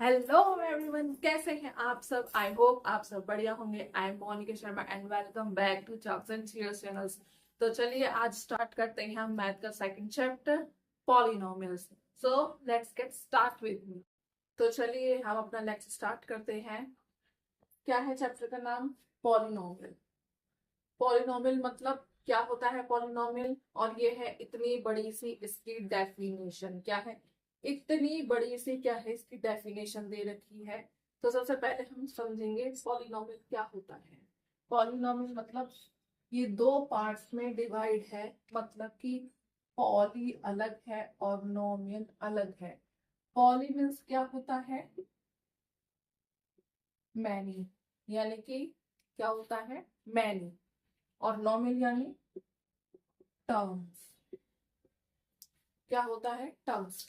Hello everyone, कैसे हैं आप सब। आई होप आप सब बढ़िया होंगे। I am Monica Sharma and welcome back to Chalks and Cheers channels. तो चलिए आज स्टार्ट करते हैं हम मैथ का second chapter polynomials. So let's get start with me. तो चलिए हम अपना लेक्चर स्टार्ट करते हैं। क्या है चैप्टर का नाम? पॉलिनोमियल। पॉलिनोमियल मतलब क्या होता है पॉलिनोमियल, और ये है इतनी बड़ी सी इसकी डेफिनेशन। क्या है? इतनी बड़ी सी क्या है इसकी डेफिनेशन दे रखी है। तो सबसे पहले हम समझेंगे पॉलिनोमियल क्या होता है। पॉलिनोमियल मतलब ये दो पार्ट्स में डिवाइड है, मतलब कि पॉली अलग है और नोमियल अलग है। पॉली मीन्स क्या होता है? मैनी, यानी कि क्या होता है? मैनी। और नोमियल यानी टर्म्स। क्या होता है? टर्म्स।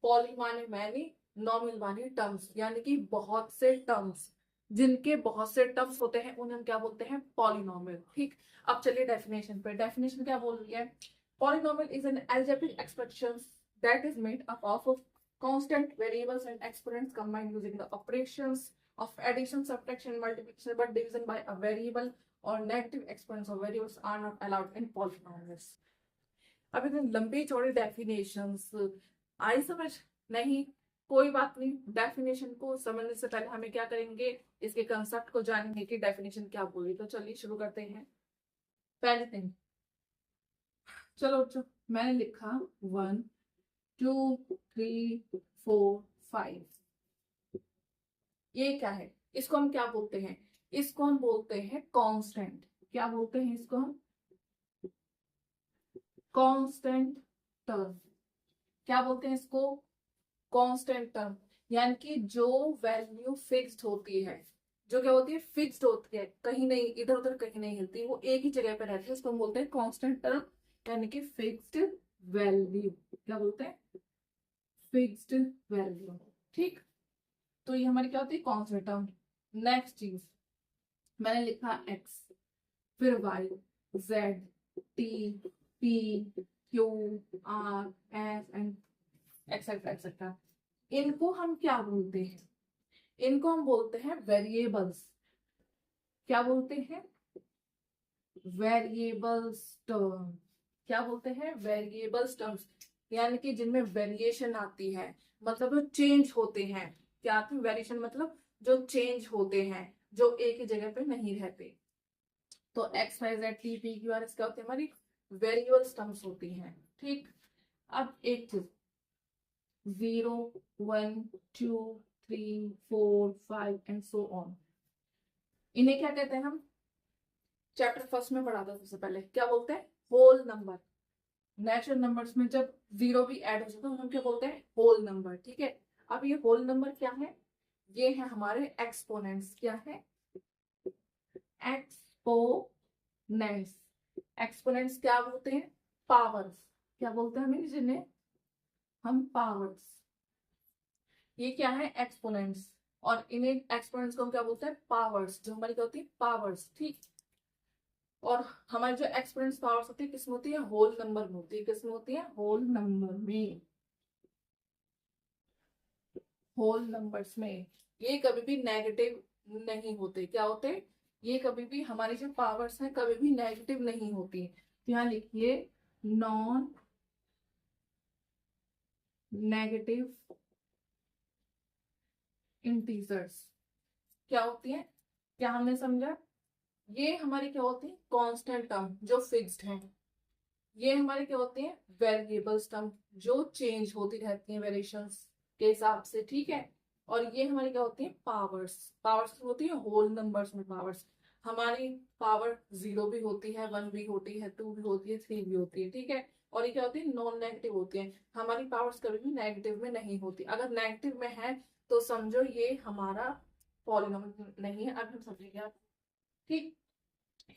पॉली माने मैनी, नॉमिनल माने टर्म्स, यानी कि बहुत से टर्म्स। जिनके बहुत से टर्म्स होते हैं उन्हें हम क्या बोलते हैं? पॉलिनोमियल। ठीक। अब चलिए डेफिनेशन पे। डेफिनेशन क्या बोल रही है? Polynomial is an algebraic expression that is made up of constant variables and exponents combined using the operations of addition, subtraction, multiplication, but division by a variable or negative exponents of variables are not allowed in polynomials. अब इतनी लंबी चौड़ी definitions आई समझ? नहीं, कोई बात नहीं। Definition को समझने से पहले हमें क्या करेंगे, इसके कंसेप्ट को जानेंगे कि डेफिनेशन क्या बोली। तो चलिए शुरू करते हैं। पहले थिंग, चलो मैंने लिखा 1 2 3 4 5। ये क्या है? इसको हम क्या बोलते हैं? इसको हम बोलते हैं कांस्टेंट। क्या बोलते हैं इसको हम? Constant term. क्या बोलते हैं इसको? Constant term. यानी कि जो वैल्यू फिक्स्ड होती है, जो क्या होती है? फिक्स्ड होती है, कहीं नहीं इधर उधर कहीं नहीं हिलती, वो एक ही जगह पे रहती है। उसको हम बोलते हैं कांस्टेंट टर्म, यानी कि फिक्स्ड वैल्यू। क्या बोलते हैं? Fixed value. ठीक। तो ये हमारी क्या होती है? Constant term. नेक्स्ट चीज मैंने लिखा x, फिर y, z, t, p, q, r, s and etcetera etcetera. इनको हम क्या बोलते हैं? इनको हम बोलते हैं वेरिएबल्स। क्या बोलते हैं? Variables term. क्या बोलते हैं? वेरिएबल्स टर्म्स, यानी कि जिनमें वेरिएशन आती है, मतलब जो चेंज होते हैं। क्या आती है? वेरिएशन मतलब जो चेंज होते हैं, जो एक ही जगह पे नहीं रहते। तो X Y Z T P Q R क्या होती है? हमारी वेरिएबल्स टर्म्स होती हैं। ठीक। अब एक चीज, 0 1 2 3 4 5 एंड सो ऑन, इन्हें क्या कहते हैं हम? चैप्टर फर्स्ट में पढ़ा था सबसे पहले। क्या बोलते हैं? Whole number. नेचुरल नंबर्स में जब जीरो भी ऐड हो जाता है तो हम क्या बोलते हैं? Whole number. ठीक है। अब ये होल नंबर क्या है? ये है हमारे एक्सपोनेंट्स। क्या है? एक्सपोनेंट्स। एक्सपोनेंट्स क्या बोलते हैं? पावर्स। क्या बोलते हैं हमें जिन्हें? हम पावर्स। ये क्या है? एक्सपोनेंट्स। और इन्हें एक्सपोनेंट्स को हम क्या बोलते हैं? पावर्स। जो हमारी क्या होती है? पावर्स। ठीक। और हमारी जो एक्सपोनेंट्स पावर्स होती है किसमें होती है? होल नंबर में होती है। किसमें होती है? होल नंबर में। होल नंबर्स में ये कभी भी नेगेटिव नहीं होते। क्या होते? ये कभी भी हमारी जो पावर्स हैं कभी भी नेगेटिव नहीं होती। तो यहाँ लिखिए नॉन नेगेटिव इंटीजर्स। क्या होती है? क्या हमने समझा? ये हमारी क्या होती है? कांस्टेंट टर्म जो फिक्स्ड है। ये हमारे क्या होते हैं? वेरिएबल्स टर्म जो चेंज होती रहती हैं वेरिएशंस के हिसाब से। ठीक है। और ये हमारी क्या होती है? पावर्स। पावर्स होती है होल नंबर्स में। पावर्स हमारी पावर 0 भी होती है, 1 भी होती है, 2 भी होती है, 3 भी होती है। ठीक है। और ये क्या होती है? नॉन नेगेटिव होती है। हमारी पावर्स कभी भी नेगेटिव में नहीं होती। अगर नेगेटिव में है तो समझो ये हमारा पॉलिनोमियल नहीं है। अब हम समझेंगे आप। ठीक।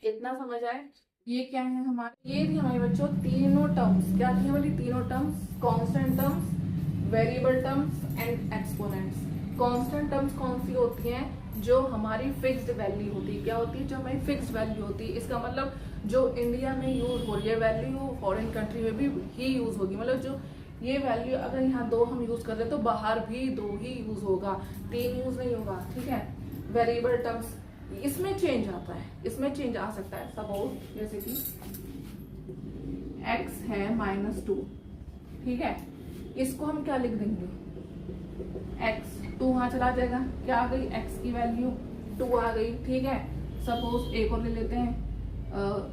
इतना समझ आए? ये क्या है हमारे? ये थी हमारे बच्चों तीनों टर्म्स। क्या थी हमारी तीनों terms? Constant terms, variable terms and exponents. Constant terms कौन सी होती हैं? जो हमारी फिक्स्ड वैल्यू होती है। क्या होती है? जो हमारी फिक्स्ड वैल्यू होती है। इसका मतलब जो इंडिया में यूज हो रही है वैल्यू, फॉरेन कंट्री में भी ही यूज होगी। मतलब जो ये वैल्यू अगर यहाँ 2 हम यूज कर रहे हैं तो बाहर भी 2 ही यूज होगा, 3 यूज नहीं होगा, ठीक है। वेरिएबल टर्म्स इसमें चेंज आता है, इसमें चेंज आ सकता है। सपोज जैसे कि x है -2, ठीक है, इसको हम क्या लिख देंगे, x 2 वहां चला जाएगा, क्या आ गई x की वैल्यू 2 आ गई, ठीक है। सपोज एक और ले लेते हैं,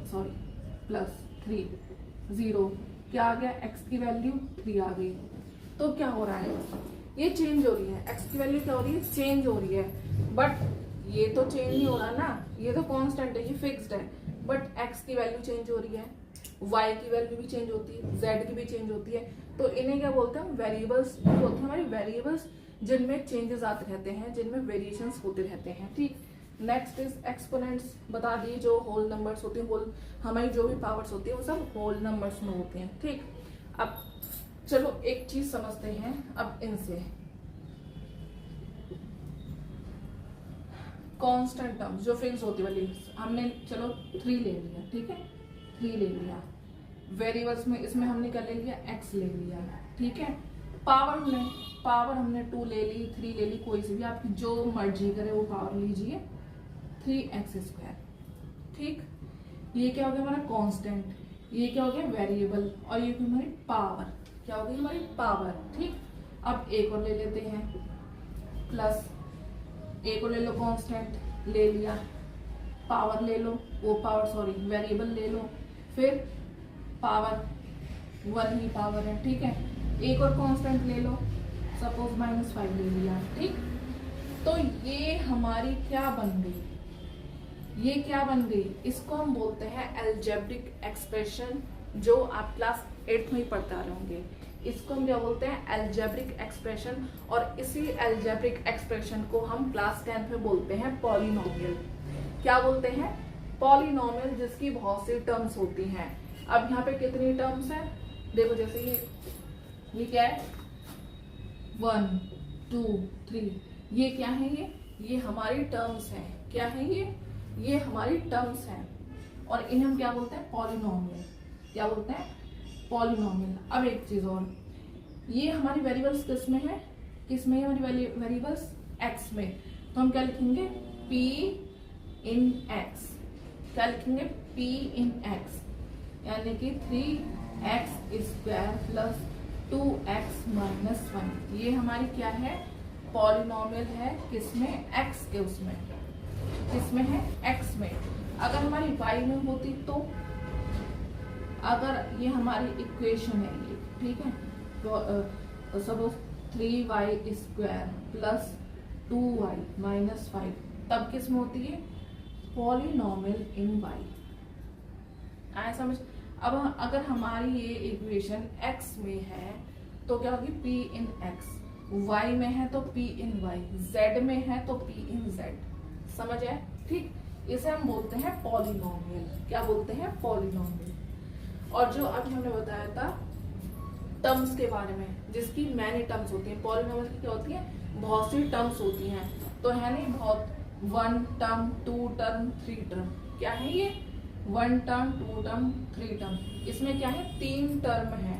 सॉरी +3 0, क्या आ गया, x की वैल्यू 3 आ गई। तो क्या हो रहा है, ये चेंज हो रही है, x की वैल्यू क्या हो रही है, चेंज हो रही है। बट ये तो चेंज नहीं हो रहा ना, ये तो कांस्टेंट है, ये फिक्स्ड है। बट x की वैल्यू चेंज हो रही है, y की वैल्यू भी चेंज होती है, z की भी चेंज होती है। तो इन्हें क्या बोलते हैं, वेरिएबल्स होते हैं हमारी वेरिएबल्स, जिनमें चेंजेस आते रहते हैं, जिनमें वेरिएशंस होते रहते हैं, ठीक। नेक्स्ट इज एक्सपोनेंट्स, बता दिए जो होल नंबर्स होते हैं, होल हमारी जो भी पावर्स होती है वो सब होल नंबर्स में होते हैं, ठीक। अब चलो एक चीज समझते हैं अब इनसे, कांस्टेंट टर्म्स जो फिक्स होती वाली, हमने चलो 3 ले लिया, ठीक है, 3 ले लिया। वेरिएबल्स में इसमें हमने क्या ले लिया, x ले लिया, ठीक है। पावर हमने 2 ले ली, 3 ले ली, कोई सी भी आपकी जो मर्जी करे वो पावर लीजिए, 3x², ठीक। ये क्या हो गया हमारा कांस्टेंट, ये क्या हो गया वेरिएबल, और ये हमारी पावर, क्या हो गई हमारी पावर, ठीक। अब एक और ले लेते हैं, प्लस एक और ले लो, कांस्टेंट ले लिया, पावर ले लो, वो पावर सॉरी वेरिएबल ले लो, फिर पावर 1 ही पावर है, ठीक है। एक और कांस्टेंट ले लो, सपोज -5 ले लिया, ठीक। तो ये हमारी क्या बन गई, ये क्या बन गई, इसको हम बोलते हैं अलजेब्रिक एक्सप्रेशन, जो आप क्लास 8 में ही पढ़ते आ रहे होंगे। इसको हम क्या बोलते हैं, अलजेब्रिक एक्सप्रेशन। और इसी अलजेब्रिक एक्सप्रेशन को हम क्लास 10 में बोलते हैं पॉलिनोमियल। क्या बोलते हैं, पॉलिनोमियल, जिसकी बहुत सी टर्म्स होती हैं। अब यहाँ पे कितनी टर्म्स हैं, देखो जैसे ये क्या है, 1 2 3, ये क्या है, ये हमारी टर्म्स हैं, क्या है ये हमारी टर्म्स हैं, और इन्हें हम क्या बोलते हैं, पॉलिनोमियल। क्या बोलते हैं, पॉलिनोमियल। अब एक चीज और, ये हमारी वेरिएबल्स किस में है, हमारी वेरिएबल्स x में, तो हम क्या लिखेंगे, p in x, क्या लिखेंगे, p in x, यानी कि 3x² + 2x - 1, ये हमारी क्या है, पॉलिनोमियल है, किसमें, x के उसमें, किसमें है, x में। अगर हमारी y में होती तो, अगर ये हमारी इक्वेशन है ये, ठीक है, तो सपोज 3y² + 2y - 5, तब किस में होती है, पॉलिनोमियल इन y। आया समझ। अब अगर हमारी ये इक्वेशन x में है तो क्या होगी, p in x, y में है तो p in y, z में है तो p in z। समझ आए, ठीक। इसे हम बोलते हैं पॉलिनोमियल। क्या बोलते हैं, पॉलिनोमियल। और जो अभी हमने बताया था टर्म्स के बारे में, जिसकी मैनी टर्म्स होती हैं, पॉलिनोमियल की क्या होती है, बहुत सी टर्म्स होती हैं, तो है नहीं बहुत, 1 टर्म 2 टर्म 3 टर्म, क्या है ये, 1 टर्म 2 टर्म 3 टर्म, इसमें क्या है, 3 टर्म है।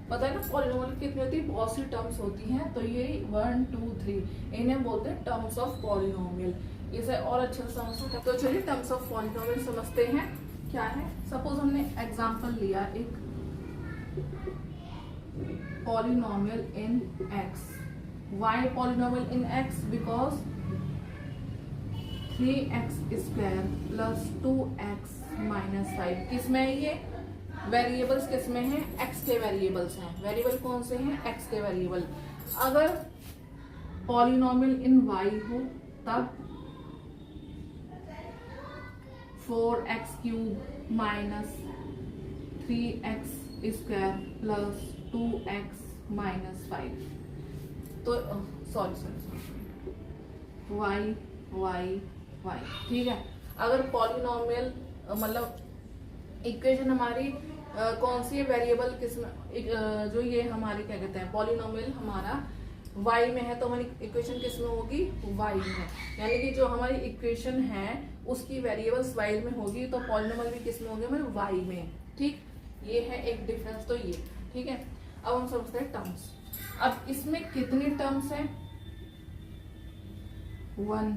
पता है ना पॉलिनोमियल कितनी होती है, बहुत सी टर्म्स होती हैं, तो ये 1 2 3 इन्हें बोलते हैं टर्म्स ऑफ पॉलिनोमियल। इसे और अच्छे से समझ सकते, तो चलिए टर्म्स ऑफ पॉलिनोमियल समझते हैं क्या है। सपोज हमने एग्जांपल लिया एक polynomial in x, Y polynomial in x, because 3x² + 2x - 5 किसमें है, ये वेरिएबल्स किसमें है, x के वेरिएबल्स हैं। वेरिएबल कौन से हैं, x के वेरिएबल। अगर पॉलिनोमियल इन y हो तब 4x³ - 3x² + 2x - 5, तो सॉरी y, ठीक है। अगर पॉलिनोमियल मतलब इक्वेशन हमारी कौन सी है, वेरिएबल किसमें, जो ये हमारी क्या कहते हैं, पॉलिनोमियल हमारा y में है तो हमारी इक्वेशन किसमें होगी, y में, यानी कि जो हमारी इक्वेशन है उसकी वेरिएबल्स y में होगी, तो पॉलिनोमियल भी किसमें होगी, हमारे y में, ठीक। ये है एक डिफरेंस, तो ये ठीक है। अब हम समझते हैं टर्म्स। अब इसमें कितनी टर्म्स हैं? 1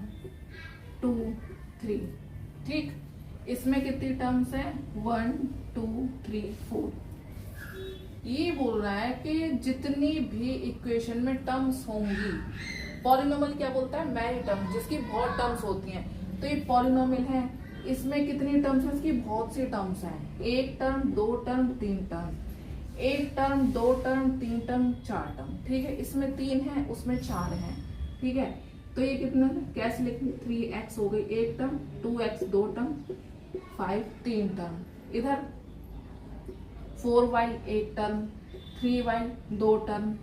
2 3, ठीक। इसमें कितनी टर्म्स हैं? 1 2 3 4। ये बोल रहा है कि जितनी भी इक्वेशन में टर्म्स होंगी, पॉलिनोमियल क्या बोलता है? मैनी टर्म्स, जिसकी बहुत टर्म्स होती हैं। तो ये पॉलिनोमियल है, इसमें कितनी टर्म्स है? इसकी बहुत सी टर्म्स हैं। एक टर्म, दो टर्म, तीन टर्म, एक टर्म, दो टर्म, तीन टर्म, चार टर्म, ठीक है। इसमें 3 है, उसमें 4 है, ठीक है। तो ये कितना कैसे लिखेंगे? 3x हो गई एक टर्म, 2x दो टर्म, 5 तीन टर्म, इधर 4y एक टर्म, 3y दो टर्म,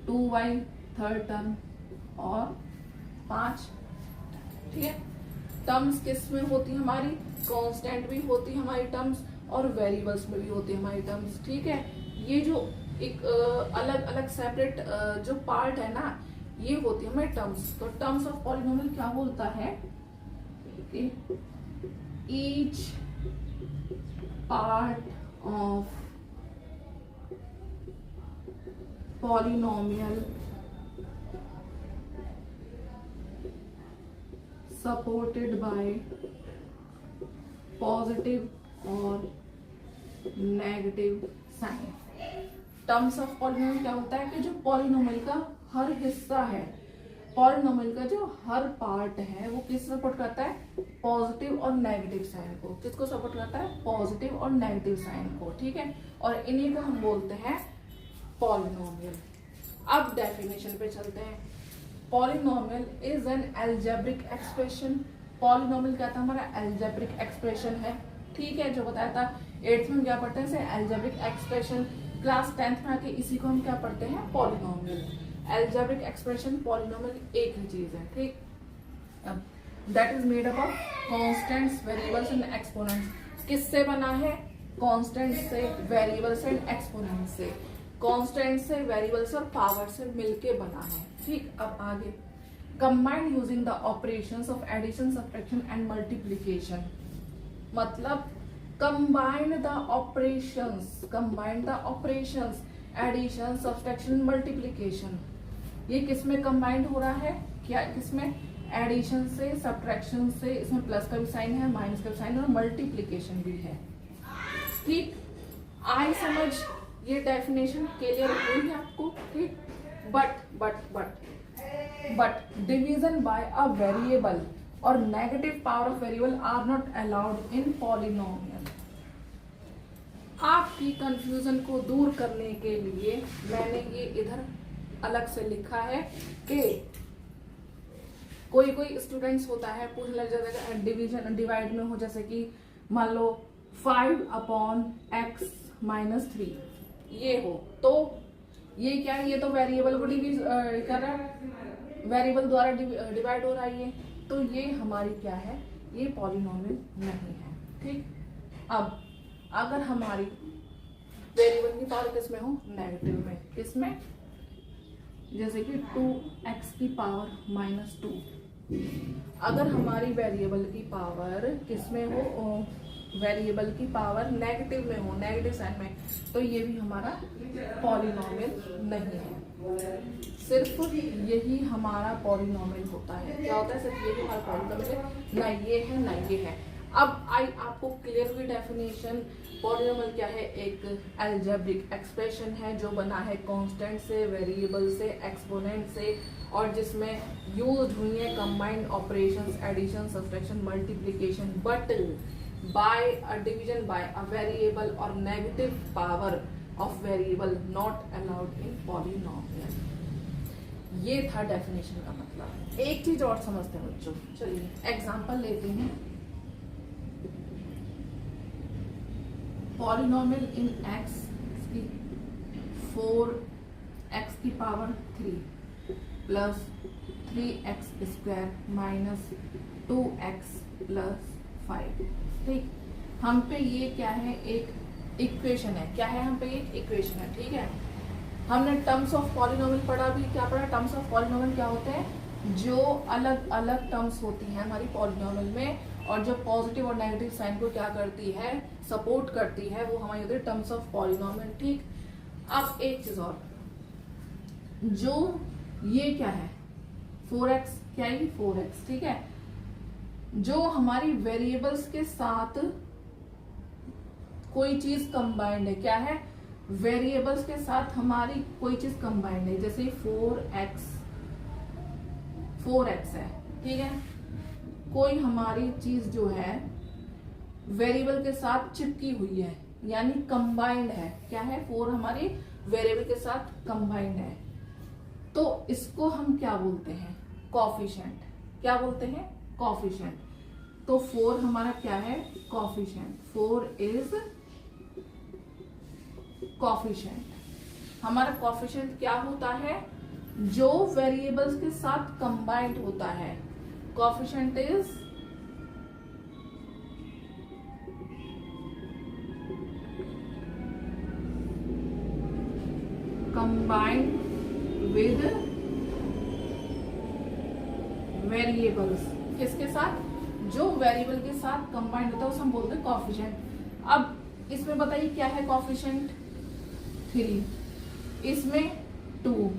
2y थर्ड टर्म और 5, ठीक है। टर्म्स किस में होती है हमारी? कांस्टेंट भी होती है हमारी टर्म्स और वेरिएबल्स में भी होती है हमारी टर्म्स, ठीक है। ये जो एक अलग अलग सेपरेट जो पार्ट है ना, ये होती है हमारी टर्म्स। तो टर्म्स ऑफ पॉलिनोमियल क्या बोलता है? Each part of polynomial supported by positive और negative sign. Terms of polynomial क्या होता है कि जो पॉलिनोमियल का हर हिस्सा है, पॉलिनोमियल का जो हर पार्ट है, वो किस सपोर्ट करता है? पॉजिटिव और नेगेटिव साइन को। किसको सपोर्ट करता है? पॉजिटिव और नेगेटिव साइन को, ठीक है। और इन्हीं को हम बोलते हैं पॉलिनोमियल। अब डेफिनेशन पे चलते हैं। Polynomial is an algebraic expression. Polynomial क्या था? हमारा अलजेब्रिक एक्सप्रेशन है, ठीक है। जो बताया था 8th में क्या पढ़ते हैं इसे? Algebraic expression. क्लास 10th में आके इसी को हम क्या पढ़ते हैं? पॉलिनोमियल। अलजेब्रिक एक्सप्रेशन, पॉलिनोमियल एक ही चीज है, ठीक। That is made up of constants, variables and exponents. किससे बना है? कांस्टेंट से, वेरिएबल्स एंड एक्सपोनेंट से। कांस्टेंट से, वेरिएबल्स और पावर से मिलके बना है, ठीक। अब आगे, combined using the operations of addition, subtraction and multiplication. मतलब combined the operations, combined the operations, addition, subtraction, multiplication. ये किसमें कंबाइंड हो रहा है? क्या किसमें? एडिशन से, सब्ट्रैक्शन से, इसमें प्लस का भी साइन है, माइनस का भी साइन है और मल्टीप्लिकेशन भी है, ठीक। आई समझ ये डेफिनेशन क्लियर हुई है आपको, ठीक। But division by a variable और negative power of variable are not allowed in polynomial. आपकी कंफ्यूजन को दूर करने के लिए मैंने ये इधर अलग से लिखा है कि कोई कोई स्टूडेंट्स होता है पूछने लग जाता है डिवीजन डिवाइड में हो, जैसे कि मान लो 5/x - 3 ये हो, तो ये क्या है? ये तो वेरिएबल को कर रहा है, वेरिएबल द्वारा डिवाइड हो रहा है ये, तो ये हमारी क्या है? ये पॉलिनोमियल नहीं है, ठीक। अब अगर हमारी वेरिएबल की पावर किसमें हो? नेगेटिव में। किसमें? जैसे कि 2x की पावर -2। अगर हमारी वेरिएबल की पावर किसमें हो? वेरिएबल की पावर नेगेटिव में हो, नेगेटिव साइन में, तो ये भी हमारा पॉलिनोमियल नहीं है। सिर्फ यही हमारा पॉलिनोमियल होता है। क्या होता है? सिर्फ यही हमारा पॉलिनोमियल है, ना ये है ना ये है। अब आपको क्लियर हुई डेफिनेशन। पॉलिनोमियल क्या है? एक अलजेब्रिक एक्सप्रेशन है जो बना है कांस्टेंट से, वेरिएबल से, एक्सपोनेंट से, और जिसमें यूज हुई है combined operations, addition, subtraction, multiplication, but by a division by a variable और negative power of variable not allowed in polynomial. ये था डेफिनेशन का मतलब। एक चीज और समझते हैं बच्चों, चलिए एग्जांपल लेते हैं। पॉलिनोमियल इन x की 4x की पावर 3 प्लस 3x² - 2x + 5, ठीक। हम पे ये क्या है? एक इक्वेशन है। क्या है? हम पे एक इक्वेशन है, ठीक है। हमने टर्म्स ऑफ पॉलिनोमियल पढ़ा भी। क्या पढ़ा? टर्म्स ऑफ पॉलिनोमियल क्या होते हैं? जो अलग अलग टर्म्स होती हैं हमारी पॉलिनोमियल में, और जो पॉजिटिव और नेगेटिव साइन को क्या करती है? सपोर्ट करती है, वो हमारी होती है टर्म्स ऑफ पॉलिनोमियल, ठीक। अब एक चीज और, जो ये क्या है 4x, क्या है 4x, ठीक है। जो हमारी वेरिएबल्स के साथ कोई चीज कंबाइंड है, क्या है, वेरिएबल्स के साथ हमारी कोई चीज कंबाइंड है, जैसे 4x है, ठीक है। कोई हमारी चीज जो है वेरिएबल के साथ चिपकी हुई है, यानी कंबाइंड है, क्या है 4 हमारी वेरिएबल के साथ कंबाइंड है, तो इसको हम क्या बोलते हैं, कोफिशिएंट। क्या बोलते हैं, कोफिशिएंट। तो 4 हमारा क्या है, कोफिशिएंट। 4 is coefficient. हमारा कोफिशिएंट क्या होता है, जो वेरिएबल्स के साथ कंबाइंड होता है। Coefficient is combined with variables. किसके साथ, जो वेरिएबल के साथ कंबाइंड होता है उसे हम बोलते हैं कोफिशिएंट। अब इसमें बताइए क्या है कोफिशिएंट, 3, इसमें 2,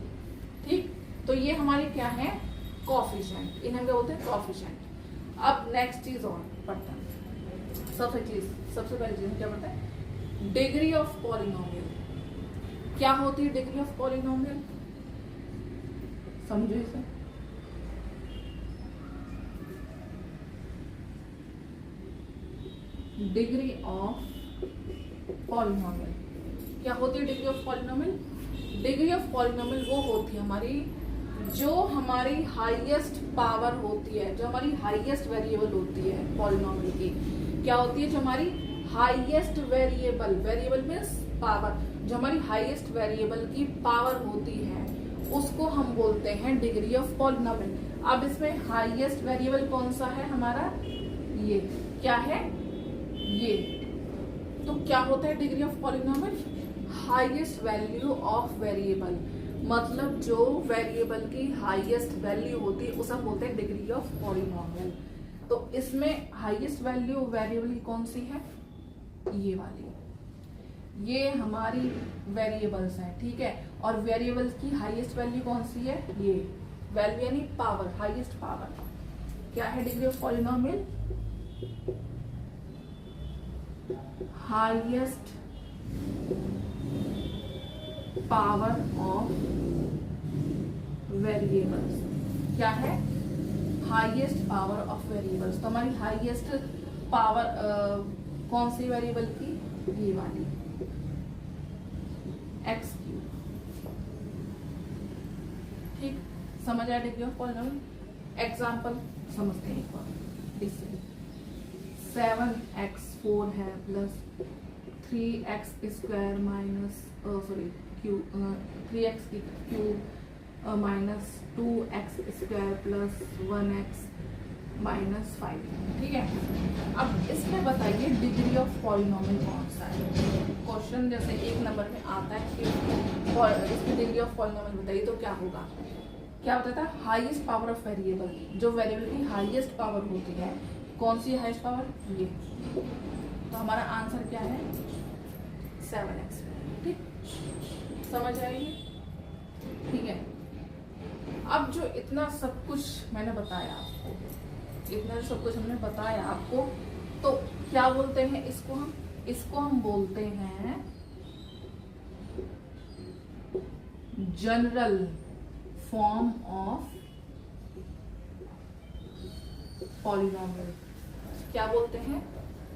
ठीक। तो ये हमारे क्या है, कोफिशिएंट, इन्हें क्या बोलते हैं, कोफिशिएंट। अब नेक्स्ट चीज और पढ़ते हैं। सबसे पहली चीज क्या पढ़ते हैं, डिग्री ऑफ पॉलिनोमियल। क्या होती है डिग्री ऑफ पॉलिनोमियल, समझो इसे। डिग्री ऑफ पॉलिनोमियल क्या होती है, degree of polynomial. Degree of polynomial वो होती है हमारी, जो हमारी हाईएस्ट पावर होती है, जो हमारी हाईएस्ट वेरिएबल होती है पॉलिनोमियल की। क्या होती है, जो हमारी highest variable, variable means power, जो हमारी हाईएस्ट वेरिएबल की पावर होती है उसको हम बोलते हैं डिग्री ऑफ पॉलिनोमियल। अब इसमें हाईएस्ट वेरिएबल कौन सा है हमारा, ये क्या है, ये। तो क्या होता है degree of polynomial, highest value of variable, मतलब जो वेरिएबल की हाईएस्ट वैल्यू होती है उसे हम बोलते हैं डिग्री ऑफ पॉलिनोमियल। तो इसमें हाईएस्ट वैल्यू वेरिएबल की कौन सी है, ये वाली, ये हमारी वेरिएबल्स हैं, ठीक है। और वेरिएबल की हाईएस्ट वैल्यू कौन सी है, ये वैल्यू यानी पावर, हाईएस्ट पावर। क्या है degree of polynomial, highest power of variables. क्या है, हाईएस्ट पावर ऑफ वेरिएबल्स। तो हमारी हाईएस्ट पावर कौन सी वेरिएबल की, ये वाली x क्यूब, ठीक। समझ आया डिग्री ऑफ पॉलिनोमियल। एग्जाम्पल समझते हैं एक बार इससे। 7x4 है plus 3x square minus 3x की cube minus 2x square plus 1x minus 5, ठीक है। अब इसमें बताइए डिग्री ऑफ पॉलिनोमियल कौन सा है। क्वेश्चन जैसे 1 नंबर में आता है कि इसकी डिग्री ऑफ पॉलिनोमियल बताइए, तो क्या होगा, क्या होता है, हाईएस्ट पावर ऑफ वेरिएबल, जो वेरिएबल की हाईएस्ट पावर होती है, कौन सी हाईएस्ट पावर, ये। तो हमारा आंसर क्या है, 7x, ठीक। समझ आएगी, ठीक है। अब जो इतना सब कुछ मैंने बताया आपको, इतना सब कुछ हमने बताया आपको, तो क्या बोलते हैं इसको हम बोलते हैं जनरल फॉर्म ऑफ पॉलिनोमियल। क्या बोलते हैं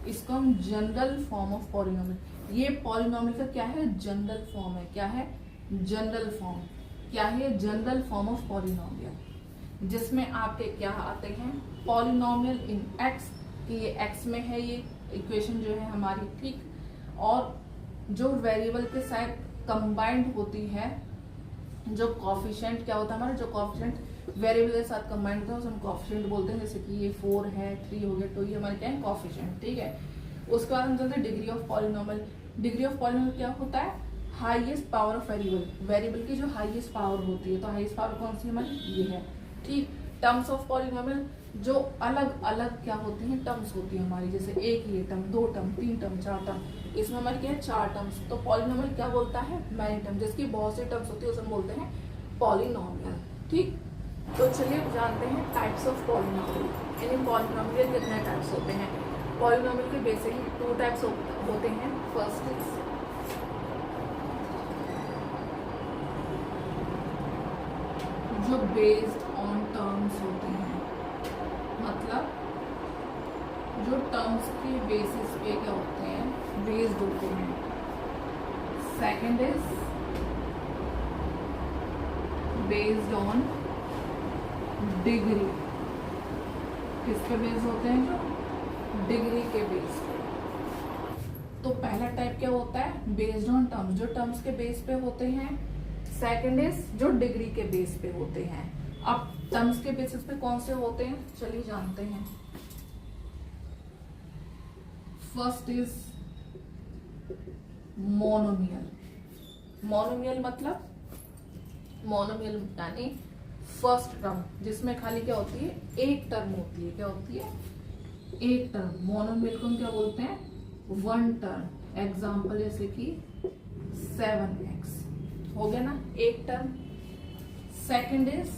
इसको हम, जनरल फॉर्म ऑफ पॉलिनोमियल। ये पॉलिनोमियल का क्या है, जनरल फॉर्म है। क्या है, जनरल फॉर्म। क्या है, जनरल फॉर्म ऑफ पॉलिनोमियल, जिसमें आपके क्या आते हैं, पॉलिनोमियल इन एक्स, कि ये एक्स में है, ये इक्वेशन जो है हमारी, ठीक। और जो वेरिएबल के साथ कंबाइंड होती है, जो कोफिशिएंट क्या होता है हमारा, जो कोफिशिएंट वेरिएबल के साथ कंबाइंड होता है उसे हम कोफिशिएंट बोलते हैं। जैसे कि ये 4 है, 3 हो गया, तो ये हमारे क्या है, कोफिशिएंट, ठीक है। उसके बाद हम चलते हैं degree of polynomial. Degree of polynomial क्या होता है, highest power of variable, variable की जो हाईएस्ट पावर होती है। तो हाईएस्ट पावर कौन सी हमारी, ये है, ठीक। टर्म्स ऑफ पॉलिनोमियल जो अलग अलग क्या होती हैं, टर्म्स होती है हमारी, जैसे एक ये टर्म, दो टर्म, तीन टर्म, चार टर्म, इसमें हमारे क्या है, चार टर्म्स। तो पॉलिनोमियल क्या बोलता है, मैनी टर्म, जिसकी बहुत सी टर्म्स होती है उसे हम बोलते हैं पॉलिनोमियल। ठीक, तो चलिए अब जानते हैं टाइप्स ऑफ पॉलिनोमियल। यानी पॉलिनोमियल कितने टाइप्स होते हैं। पॉलिनोमियल के बेसिकली टू टाइप्स होते हैं। फर्स्ट इज जो बेस्ड ऑन टर्म्स होते हैं, मतलब जो टर्म्स के बेसिस पे क्या होते हैं, बेस्ड होते हैं। Second is based on degree, किस पे बेस्ड होते हैं, जो डिग्री के बेस पे। तो पहला टाइप क्या होता है, बेस्ड ऑन टर्म्स, जो टर्म्स के बेस पे होते हैं। सेकंड इज जो डिग्री के बेस पे होते हैं। अब टर्म्स के बेसिस पे कौन से होते हैं, चलिए जानते हैं। First is monomial. मोनोमियल मतलब, मोनोमियल यानी फर्स्ट टर्म, जिसमें खाली क्या होती है, एक टर्म होती है। क्या होती है, एक टर्म। मोनोमियल को हम क्या बोलते हैं, वन टर्म। एग्जाम्पल जैसे कि 7x हो गया ना, एक term. Second is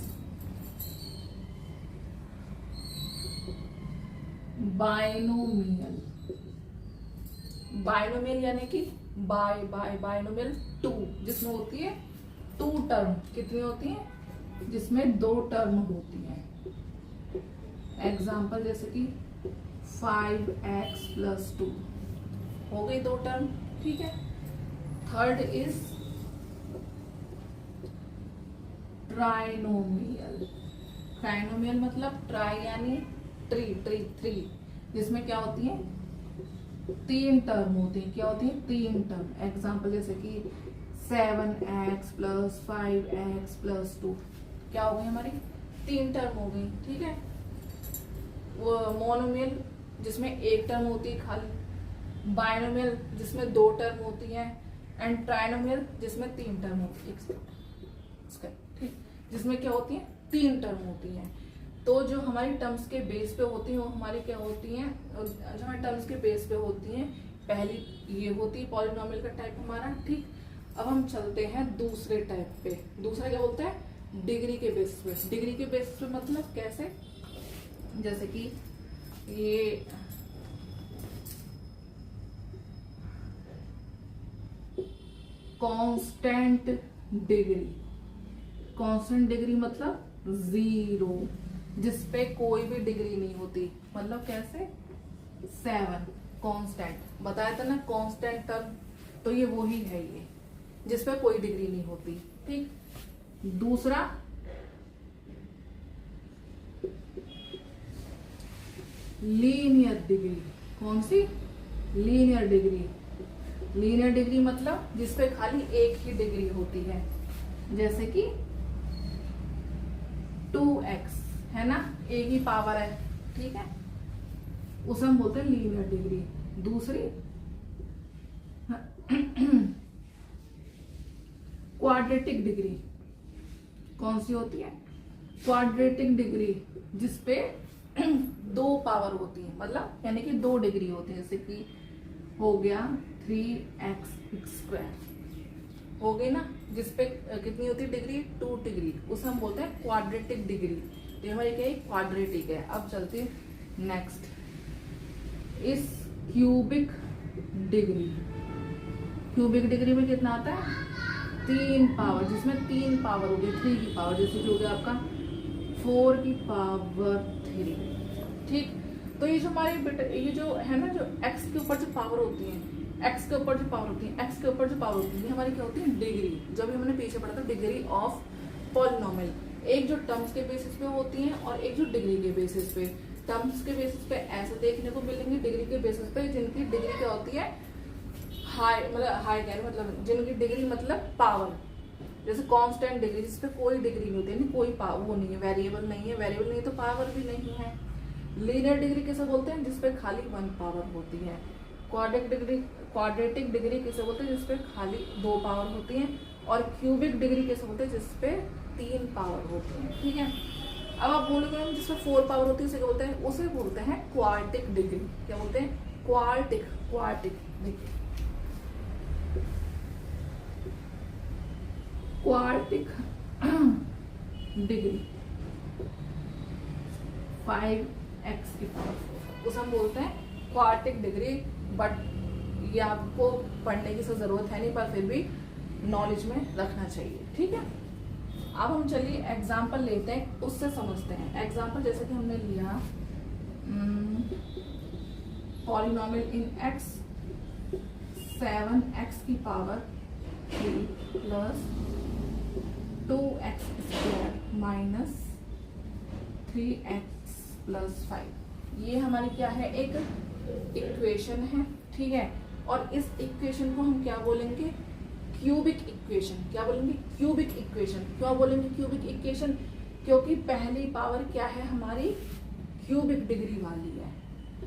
binomial. Binomial यानी कि बाइनोमियल टू, जिसमें होती है टू टर्म। कितनी होती है, जिसमें दो टर्म होती है। एग्जाम्पल जैसे कि 5x + 2 हो गई दो टर्म। ठीक है। Third is trinomial. ट्राइनोमियल मतलब ट्राई यानी थ्री, जिसमें क्या होती है, तीन टर्म होती है। क्या होती है, तीन टर्म। एग्जाम्पल जैसे कि 7x + 5x + 2 क्या हो गई, हमारी तीन टर्म हो गई। ठीक है। वो मोनोमियल जिसमें एक टर्म होती है खाली, बाइनोमियल जिसमें दो टर्म होती है, एंड ट्राइनोमियल जिसमें तीन टर्म होती है। ठीक, जिसमें क्या होती है, तीन टर्म होती है। तो जो हमारी टर्म्स के बेस पे होती हैं वो हमारी क्या होती हैं, जो हमारी टर्म्स के बेस पे होती हैं, पहली ये होती है पॉलिनोमियल का टाइप हमारा। ठीक, अब हम चलते हैं दूसरे टाइप पे। दूसरा क्या बोलता है, डिग्री के बेसिस पे। डिग्री के बेसिस पे मतलब कैसे, जैसे कि ये कांस्टेंट डिग्री। कांस्टेंट डिग्री मतलब 0, जिसपे कोई भी डिग्री नहीं होती। मतलब कैसे, 7 कांस्टेंट बताया था ना, कांस्टेंट टर्म, तो ये वही है, ये जिसपे कोई डिग्री नहीं होती। ठीक, दूसरा लीनियर डिग्री। कौन सी, लीनियर डिग्री। लीनियर डिग्री मतलब जिसपे खाली एक ही डिग्री होती है, जैसे कि 2x है ना, एक ही पावर है। ठीक है, उसे हम बोलते हैं लीनियर डिग्री। दूसरी क्वाड्रेटिक डिग्री। कौन सी होती है, क्वाड्रेटिक डिग्री, जिसपे दो पावर होती है, मतलब यानी कि दो डिग्री होती है। जैसे कि हो गया 3x² हो गई ना, जिसपे कितनी होती है डिग्री, 2 डिग्री, उसे हम बोलते हैं क्वाड्रेटिक डिग्री। तो हमारी क्या है, क्वाड्रेटिक है। अब चलते हैं नेक्स्ट, इस क्यूबिक डिग्री। क्यूबिक डिग्री में कितना आता है, 3 पावर, जिसमें 3 पावर हो गई, 3 की पावर, जैसे कि हो गया आपका 4 की पावर 3। ठीक, तो ये जो हमारे ये जो है ना, जो x के ऊपर जो पावर होती है, x के ऊपर जो पावर होती है, x के ऊपर जो पावर होती है, हमारी क्या होती है, डिग्री। जब हमने पीछे पढ़ा था डिग्री ऑफ पॉलिनोमियल, एक जो टर्म्स के बेसिस पे होती है और एक जो डिग्री के बेसिस पे। टर्म्स के बेसिस पे ऐसे देखने को मिलेंगे, डिग्री के बेसिस पे जिनकी डिग्री क्या होती है, हाई, मतलब हाई क्या है, मतलब जिनकी डिग्री मतलब पावर, जैसे कांस्टेंट डिग्री, जिसपे कोई डिग्री नहीं होती है, कोई पावर वो नहीं है, वेरिएबल नहीं है, वेरिएबल नहीं तो पावर भी नहीं है। लीनियर डिग्री किसे बोलते हैं, जिसपे खाली 1 पावर होती है। क्वाड्रेटिक डिग्री किसे बोलते हैं, जिसपे खाली 2 पावर होती है। और क्यूबिक डिग्री किसे बोलते हैं, जिसपे 3 पावर होती है। ठीक है, अब आप बोलोगे मैम जिसमें 4 पावर होती है उसे क्या बोलते हैं? उसे बोलते हैं क्वार्टिक डिग्री। क्या बोलते हैं? Quartic degree. Quartic degree 5x की पावर 4 उसे हम बोलते हैं क्वार्टिक डिग्री। बट ये आपको पढ़ने की जरूरत है नहीं, पर फिर भी नॉलेज में रखना चाहिए, ठीक है। अब हम चलिए एग्जाम्पल लेते हैं, उससे समझते हैं। एग्जाम्पल जैसे कि हमने लिया पॉलिनोमियल इन x 7x की power 3 plus 2x square minus 3x plus 5। ये हमारी क्या है? एक इक्वेशन है, ठीक है। और इस इक्वेशन को हम क्या बोलेंगे? Cubic equation. क्या बोलेंगे? Cubic equation. क्यों बोलेंगे क्यूबिक इक्वेशन? क्योंकि पहली पावर क्या है हमारी? क्यूबिक डिग्री वाली है।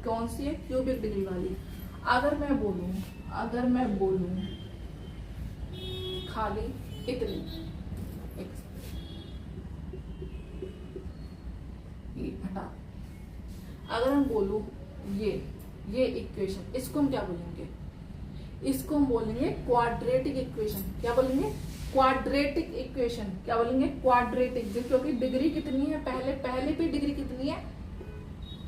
कौन सी है? क्यूबिक डिग्री वाली। अगर मैं बोलूं खाली इतनी हटा, अगर हम बोलूं ये इक्वेशन, इसको हम क्या बोलेंगे? इसको हम बोलेंगे क्वाड्रेटिक इक्वेशन। क्या बोलेंगे? Quadratic equation. क्या बोलेंगे? क्वाड्रेटिक। क्योंकि डिग्री कितनी है? पहले पे डिग्री कितनी है?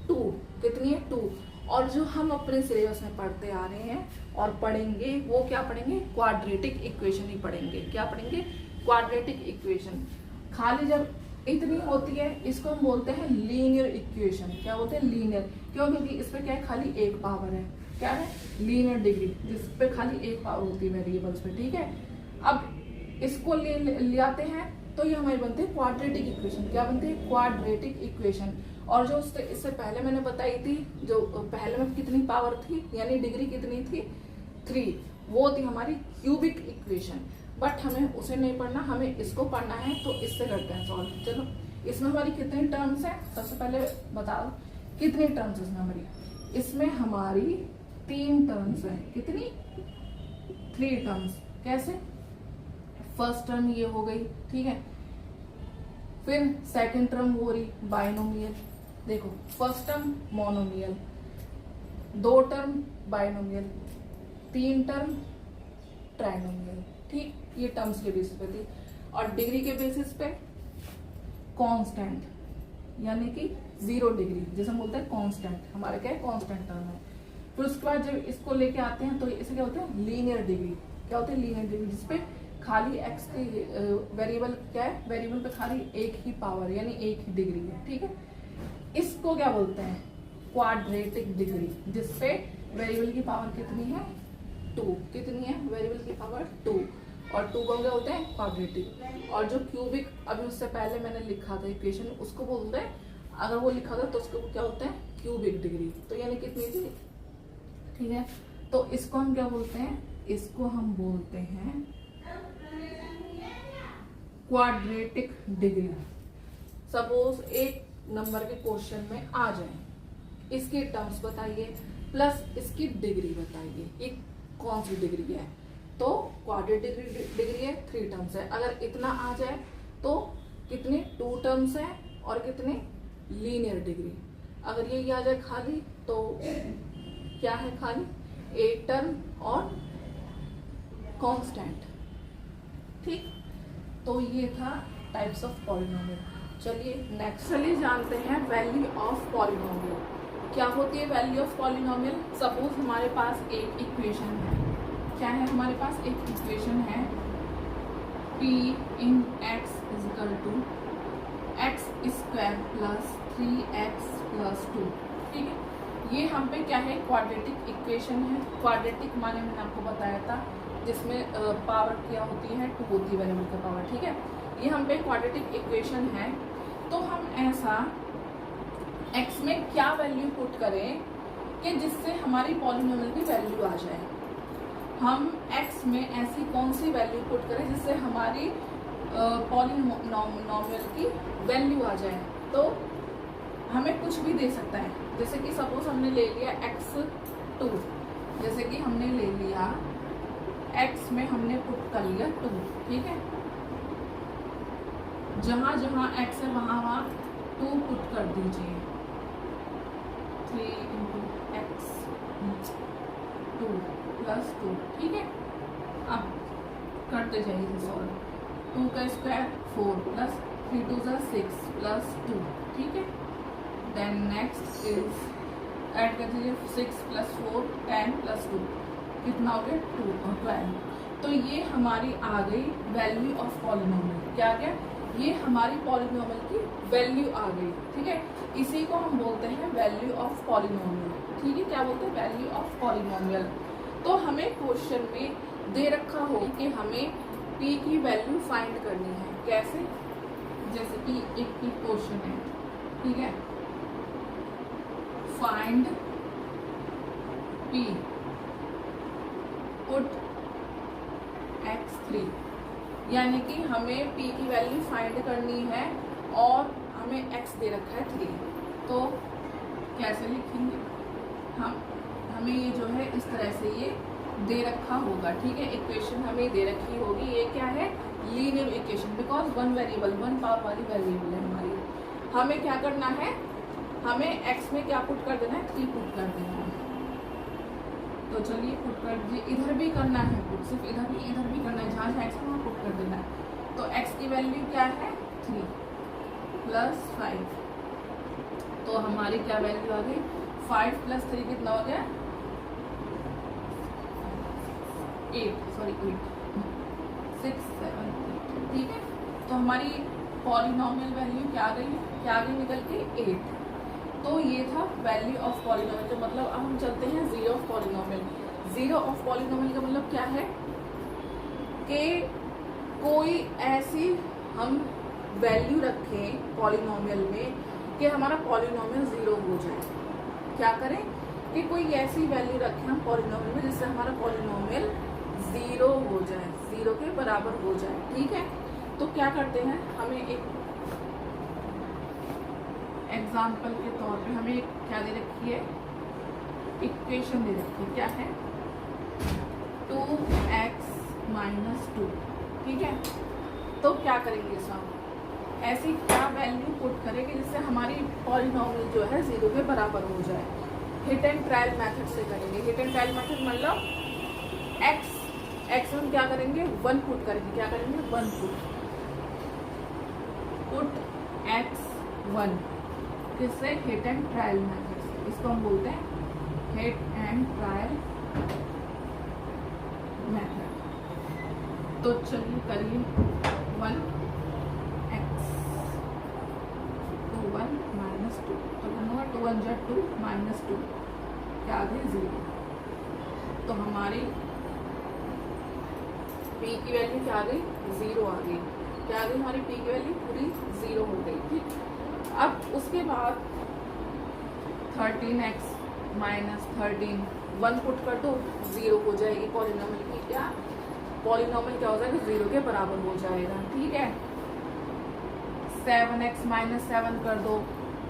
2। कितनी है? 2। और जो हम अपने सिलेबस में पढ़ते आ रहे हैं और पढ़ेंगे वो क्या पढ़ेंगे? क्वाड्रेटिक इक्वेशन ही पढ़ेंगे। क्या पढ़ेंगे? Quadratic equation. खाली जब इतनी होती है इसको हम बोलते हैं लीनियर इक्वेशन। क्या बोलते हैं? लीनियर। क्यों? क्योंकि इस पे क्या है? खाली एक पावर है। क्या है? लीनियर डिग्री, जिस पे खाली एक पावर होती है वेरिएबल्स पे, ठीक है। अब इसको ले आते हैं तो ये हमारी बनती है क्वाड्रेटिक इक्वेशन। क्या बनती है? Quadratic equation. और जो इससे पहले मैंने बताई थी, जो पहले में कितनी पावर थी यानी डिग्री कितनी थी? 3। वो थी हमारी क्यूबिक इक्वेशन। बट हमें उसे नहीं पढ़ना, हमें इसको पढ़ना है, तो इससे करते हैं सॉल्व। चलो, इसमें हमारी कितनी टर्म्स है? सबसे पहले बताओ कितनी टर्म्स इसमें हमारी? इसमें हमारी 3 टर्म्स है। कितनी? 3 टर्म्स। कैसे? फर्स्ट टर्म ये हो गई, ठीक है। फिर सेकंड टर्म हो रही बाइनोमियल। देखो, first term monomial, 2 term binomial, 3 term trinomial, ठीक। ये टर्म्स के बेसिस पे थी। और डिग्री के बेसिस पे कांस्टेंट, यानी कि 0 डिग्री, जैसे हम बोलते हैं कांस्टेंट, हमारा क्या है? कांस्टेंट टर्म है। फिर उसके बाद जब इसको लेके आते हैं तो इसे क्या होता है? Linear degree. क्या होता है? लीनियर डिग्री, जिसपे खाली x की वेरिएबल क्या है? वेरिएबल पे खाली एक ही पावर यानी एक ही डिग्री है, ठीक है। इसको क्या बोलते हैं? क्वाड्रेटिक डिग्री, जिसपे वेरिएबल की पावर कितनी है? 2। कितनी है वेरिएबल की पावर? 2। और 2 को क्या बोलते हैं? क्वाड्रेटिक। और जो क्यूबिक, अभी उससे पहले मैंने लिखा था इक्वेशन, उसको बोलते हैं, अगर वो लिखा था तो उसको क्या बोलते हैं? Cubic degree. तो यानी कितनी थी? ठीक है। तो इसको हम क्या बोलते हैं? इसको हम बोलते हैं क्वाड्रेटिक डिग्री। सपोज एक नंबर के क्वेश्चन में आ जाए, इसकी टर्म्स बताइए प्लस इसकी डिग्री बताइए, ये कौन सी डिग्री है? तो क्वाड्रेटिक डिग्री है, 3 टर्म्स है। अगर इतना आ जाए तो कितने? 2 टर्म्स है और कितने? Linear degree. अगर ये आ जाए खाली तो क्या है? खाली 1 टर्म और कांस्टेंट, ठीक। तो ये था टाइप्स ऑफ पॉलिनोमियल। चलिए नेक्स्ट, चलिए जानते हैं वैल्यू ऑफ पॉलिनोमियल। क्या होती है वैल्यू ऑफ पॉलिनोमियल? सपोज हमारे पास एक इक्वेशन है। क्या है हमारे पास? एक इक्वेशन है p in x equal to x square plus 3x plus 2, ठीक है। ये हम पे क्या है? क्वाड्रेटिक इक्वेशन है। क्वाड्रेटिक माने मैंने आपको बताया था, जिसमें पावर क्या होती है? 2 होती है वेरिएबल का पावर, ठीक है। ये हम पे क्वाड्रेटिक इक्वेशन है। तो हम ऐसा x में क्या वैल्यू पुट करें कि जिससे हमारी पॉलिनोमियल की वैल्यू आ जाए? हम x में ऐसी कौन सी वैल्यू पुट करें जिससे हमारी पॉलिनोमियल की वैल्यू आ जाए? तो हमें कुछ भी दे सकता है, जैसे कि सपोज हमने ले लिया x2, जैसे कि हमने ले लिया x में हमने पुट कर लिया 2, ठीक है। जहां जहां x है वहां 2 पुट कर दीजिए, 3 इंटू एक्स 2 प्लस 2, ठीक है। अब करते जाइए सॉल्व, 2 का स्क्वायर 4 प्लस 3 2 ज़ा 6 प्लस 2, ठीक है। देन नेक्स्ट इज ऐड कर दीजिए 6 प्लस 4 10 प्लस 2, कितना हो गया 2 और 12। तो ये हमारी आ गई वैल्यू ऑफ पॉलिनोमियल। क्या गया, ये हमारी पॉलिनोमियल की वैल्यू आ गई, ठीक है। इसी को हम बोलते हैं वैल्यू ऑफ पॉलिनोमियल, ठीक है। क्या बोलते हैं, वैल्यू ऑफ पॉलिनोमियल। तो हमें क्वेश्चन में दे रखा हो कि हमें p की वैल्यू फाइंड करनी है। कैसे, जैसे कि एक क्वेश्चन है, ठीक है, फाइंड p पुट x3, यानी कि हमें p की वैल्यू फाइंड करनी है और हमें x दे रखा है 3। तो कैसे लिखेंगे हमें ये जो है इस तरह से ये दे रखा होगा, ठीक है। इक्वेशन हमें दे रखी होगी, ये क्या है, linear equation, because one variable, one power वाली वेरिएबल है हमारी। हमें क्या करना है, हमें x में क्या पुट कर देना है, 3 पुट कर देना है। तो चलिए पुट कर दीजिए, इधर भी करना है पुट, सिर्फ इधर भी करना है, जहाँ जहाँ x है वहाँ पुट कर देना है। तो x की वैल्यू क्या है 3 प्लस 5, तो हमारी क्या वैल्यू आ गई 5 प्लस 3 कितना हो गया 8, सॉरी 8 6 7 8, ठीक है। तो हमारी पॉलिनोमियल वैल्यू क्या आ गई निकल के 8। तो ये था वैल्यू ऑफ पॉलिनोमियल का मतलब। अब हम चलते हैं zero of polynomial. Zero of polynomial का मतलब क्या है कि कोई ऐसी हम वैल्यू रखें पॉलिनोमियल में कि हमारा पॉलिनोमियल जीरो हो जाए। क्या करें कि कोई ऐसी वैल्यू रखें हम पॉलिनोमियल में जिससे हमारा पॉलिनोमियल जीरो हो जाए, जीरो के बराबर हो जाए, ठीक है। तो क्या करते हैं, हमें एक एग्जाम्पल के तौर पे हमें क्या दे रखी है, इक्वेशन दे रखी है, क्या है 2x माइनस 2, ठीक है। तो क्या करेंगे इसमें, ऐसी क्या वैल्यू पुट करेंगे जिससे हमारी पॉलिनोमियल जो है जीरो के बराबर हो जाए। हिट एंड ट्रायल मेथड से करेंगे। हिट एंड ट्रायल मेथड मतलब x हम क्या करेंगे 1 पुट करेंगे, क्या करेंगे 1 पुट x 1, किससे, हिट एंड ट्रायल मेथड से। इसको हम बोलते हैं हिट एंड ट्रायल मेथड। तो चलिए करिए 1x 2 1 माइनस 2, तो होगा 2 1 जा 2 माइनस 2, क्या आ गई 0। तो हमारी p की वैल्यू क्या आ गई 0 आ गई। क्या आ गई हमारी p की वैल्यू पूरी 0 हो गई, ठीक। अब उसके बाद 13x माइनस 13 1 पुट कर दो, 0 हो जाएगी पॉलिनोमियल की, क्या पॉलिनोमियल क्या हो जाएगा 0 के बराबर हो जाएगा, ठीक है। 7x माइनस 7 कर दो,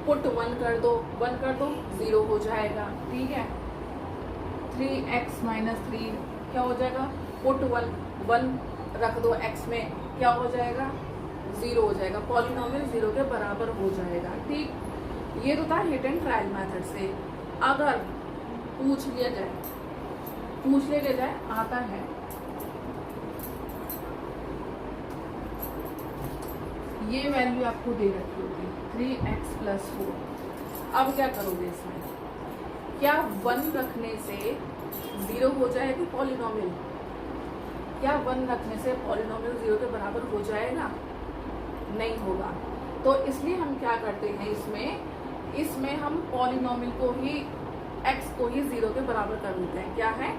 पुट 1 कर दो, 1 कर दो 0 हो जाएगा, ठीक है। 3x माइनस 3 क्या हो जाएगा, पुट 1 रख दो x में, क्या हो जाएगा 0 हो जाएगा, पॉलिनोमियल 0 के बराबर हो जाएगा, ठीक। ये तो था हिट एंड ट्रायल मेथड से। अगर पूछ लिया जाए आता है ये वैल्यू आपको दे रखी होगी 3x प्लस 4। अब क्या करोगे इसमें, क्या 1 रखने से 0 हो जाएगी पॉलिनोमियल, क्या 1 रखने से पॉलिनोमियल 0 के बराबर हो जाएगा, नहीं होगा। तो इसलिए हम क्या करते हैं, इसमें हम पॉलिनोमियल को ही x को ही 0 के बराबर कर देते हैं। क्या है,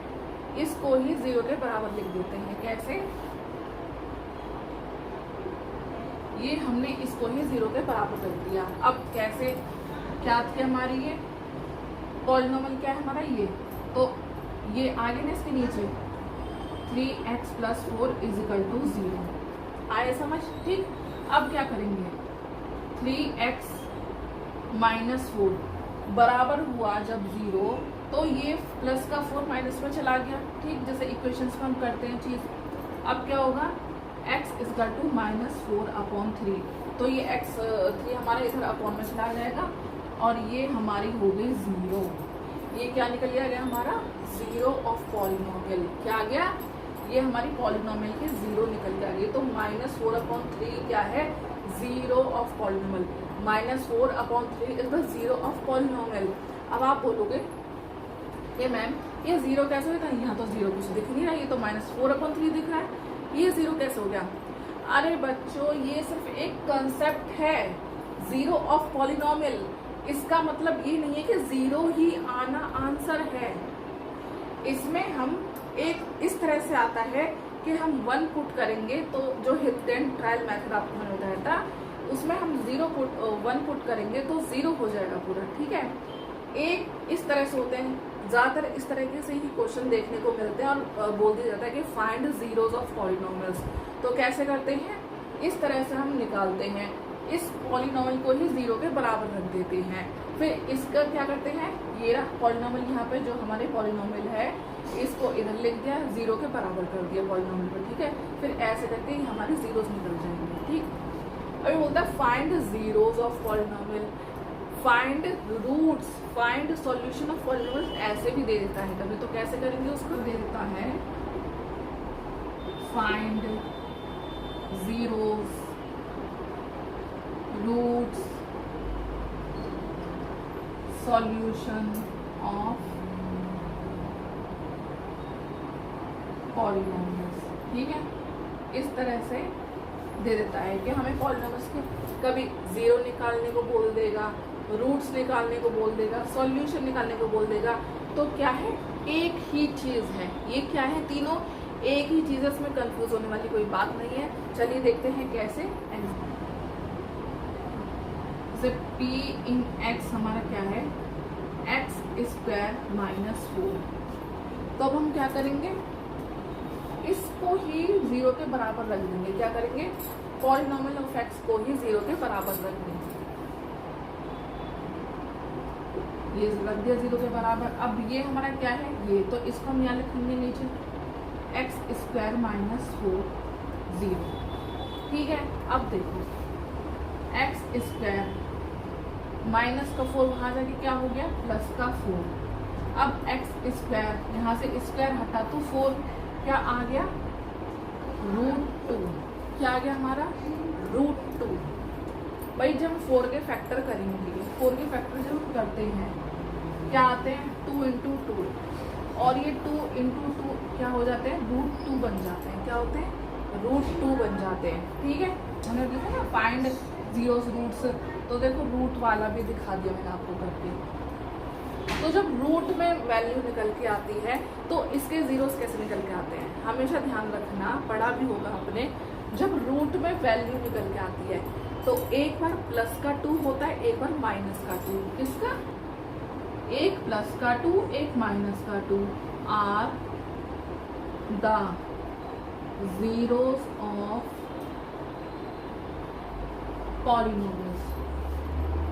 इसको ही 0 के बराबर लिख देते हैं। कैसे, ये हमने इसको ही 0 के बराबर कर दिया। अब कैसे क्या थी हमारी ये पॉलिनोमियल, क्या है हमारा ये, तो ये आगे ना इसके नीचे 3x plus 4 is equal to 0 आए समझ, ठीक। अब क्या करेंगे 3x माइनस 4 बराबर हुआ जब 0, तो ये प्लस का 4 माइनस में चला गया, ठीक। जैसे इक्वेशंस को हम करते हैं चीज। अब क्या होगा x is equal to minus 4 upon 3, तो ये x3 हमारा इधर अपॉन में चला जाएगा और ये हमारी हो गई 0। ये क्या निकल गया हमारा 0 ऑफ पॉलिनोमियल। क्या आ गया? ये हमारी पॉलिनोमियल के 0 निकल के आ गई। तो -4/3 क्या है? 0 of polynomial. -4/3 is the 0 of polynomial. अब आप बोलोगे कि मैम ये 0 कैसे होगा? यहाँ तो 0 कुछ दिख नहीं रहा, ये तो -4/3 दिख रहा है, ये 0 कैसे हो गया? अरे बच्चों, ये सिर्फ एक कंसेप्ट है 0 ऑफ पॉलिनोमियल। इसका मतलब ये नहीं है कि 0 ही आना आंसर है। इसमें हम एक इस तरह से आता है कि हम 1 पुट करेंगे, तो जो हिडन ट्रायल मेथड आपको मैंने बताया था उसमें हम 1 पुट करेंगे तो 0 हो जाएगा पूरा, ठीक है। एक इस तरह से होते हैं, ज्यादातर इस तरीके से ही क्वेश्चन देखने को मिलते हैं और बोल दिया जाता है कि फाइंड जीरोस ऑफ पॉलिनोमियल्स। तो कैसे करते हैं? इस तरह से हम निकालते हैं, इस पॉलिनोमियल को ही 0 के बराबर रख देते हैं। फिर इसका क्या करते हैं? ये रहा पॉलिनोमियल, यहाँ पे जो हमारे पॉलिनोमियल है इसको इधर लिख दिया, 0 के बराबर कर दिया पॉलिनोमियल पर, ठीक है। फिर ऐसे करके हमारे जीरोस निकल जाएंगे, ठीक। अभी बोलता है find zeros of polynomial, find roots, find solution of polynomial, ऐसे भी दे देता है कभी। तो कैसे करेंगे? उसको दे देता है find zeros roots solution of polynomials, ठीक है। इस तरह से दे देता है कि हमें पॉलिनोमियल्स के कभी 0 निकालने को बोल देगा, रूट्स निकालने को बोल देगा, सॉल्यूशन निकालने को बोल देगा। तो क्या है? एक ही चीज है। ये क्या है? तीनों एक ही चीज है, इसमें कंफ्यूज होने वाली कोई बात नहीं है। चलिए देखते हैं कैसे। p इन x हमारा क्या है? x² - 4। तो अब हम क्या करेंगे? इसको ही 0 के बराबर रख देंगे। क्या करेंगे? पॉलिनोमियल ऑफ x को ही 0 के बराबर रख देंगे। ये रख दिया 0 के बराबर। अब ये हमारा क्या है? ये तो इसको हम यहाँ लिखेंगे नीचे x² - 4 0, ठीक है। अब देखो x² माइनस का 4 वहां जाके क्या हो गया? प्लस का 4। अब x² यहाँ से स्क्वायर हटा तो 4 क्या आ गया? √2। क्या आ गया हमारा? √2। भाई जब हम 4 के फैक्टर करेंगे, 4 के फैक्टर जब हम करते हैं क्या आते हैं? 2 × 2, और ये 2 × 2 क्या हो जाते हैं? √2 बन जाते हैं। क्या होते हैं? √2 बन जाते हैं, ठीक है। हमने देखा ना फाइंड जीरोस रूट्स, तो देखो रूट वाला भी दिखा दिया मैंने आपको करके। तो जब रूट में वैल्यू निकल के आती है तो इसके जीरोस कैसे निकल के आते हैं? हमेशा ध्यान रखना, पढ़ा भी होगा आपने, जब रूट में वैल्यू निकल के आती है तो एक बार प्लस का 2 होता है, एक बार माइनस का 2। किसका? एक प्लस का 2, एक माइनस का 2 are the zeros of polynomials.